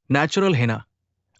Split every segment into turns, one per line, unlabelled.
Natural हेना,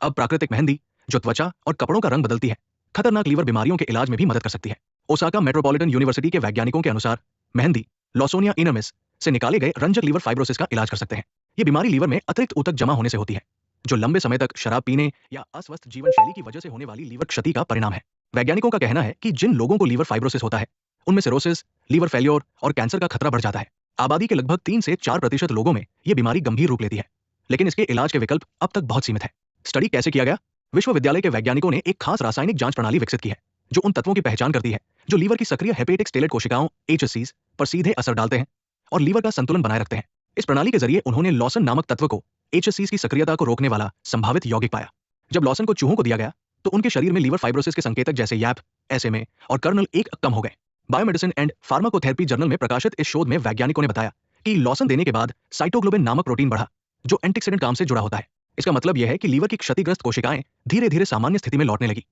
अब प्राकृतिक मेहंदी जो त्वचा और कपड़ों का रंग बदलती है, खतरनाक लीवर बीमारियों के इलाज में भी मदद कर सकती है। ओसाका मेट्रोपॉलिटन यूनिवर्सिटी के वैज्ञानिकों के अनुसार मेहंदी लॉसोनिया इनमिस से निकाले गए रंजक लीवर फाइब्रोसिस का इलाज कर सकते हैं। ये बीमारी लीवर में अतिरिक्त ऊतक जमा होने से होती है, जो लंबे समय तक शराब पीने या अस्वस्थ जीवन शैली की वजह से होने वाली लीवर क्षति का परिणाम है। वैज्ञानिकों का कहना है कि जिन लोगों को लीवर फाइब्रोसिस होता है, उनमें सिरोसिस, लीवर फेल्योर और कैंसर का खतरा बढ़ जाता है। आबादी के लगभग 3 से 4% लोगों में ये बीमारी गंभीर रूप लेती है, लेकिन इसके इलाज के विकल्प अब तक बहुत सीमित है। स्टडी कैसे किया गया? विश्वविद्यालय के वैज्ञानिकों ने एक खास रासायनिक जांच प्रणाली विकसित की है, जो उन तत्वों की पहचान करती है जो लीवर की सक्रिय हेपेटिक स्टेलेट कोशिकाओं HSCs पर सीधे असर डालते हैं और लीवर का संतुलन बनाए रखते हैं। इस प्रणाली के जरिए उन्होंने लॉसन नामक तत्व को HSCs की सक्रियता को रोकने वाला संभावित यौगिक पाया। जब लॉसन को चूहों को दिया गया, तो उनके शरीर में लीवर फाइब्रोसिस के संकेतक जैसे YAP, SMA और कर्नल 1 कम हो गए। बायोमेडिसिन एंड फार्माकोथेरेपी जर्नल में प्रकाशित इस शोध में वैज्ञानिकों ने बताया कि लॉसन देने के बाद साइटोग्लोबिन नामक प्रोटीन बढ़ा, जो एंटीऑक्सीडेंट काम से जुड़ा होता है। इसका मतलब यह है कि लीवर की क्षतिग्रस्त कोशिकाएं धीरे धीरे सामान्य स्थिति में लौटने लगी,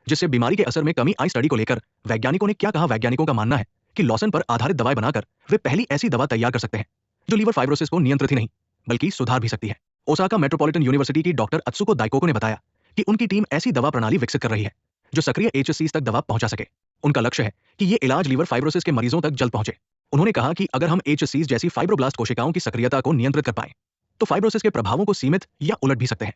जिससे बीमारी के असर में कमी आई। स्टडी को लेकर वैज्ञानिकों ने क्या कहा? वैज्ञानिकों का मानना है कि लॉसन पर आधारित दवाएं बनाकर वे पहली ऐसी दवा तैयार कर सकते हैं जो लीवर फाइब्रोसिस को नियंत्रित ही नहीं बल्कि सुधार भी सकती है। ओसाका मेट्रोपॉलिटन यूनिवर्सिटी की डॉक्टर अत्सुको दाइकोको ने बताया कि उनकी टीम ऐसी दवा प्रणाली विकसित कर रही है जो सक्रिय HSCs तक दवा पहुंचा सके। उनका लक्ष्य है कि ये इलाज लीवर फाइब्रोसिस के मरीजों तक जल्द पहुंचे। उन्होंने कहा कि अगर हम HSCs जैसी फाइब्रोब्लास्ट कोशिकाओं की सक्रियता को नियंत्रित कर पाए, तो फाइब्रोसिस के प्रभावों को सीमित या उलट भी सकते हैं।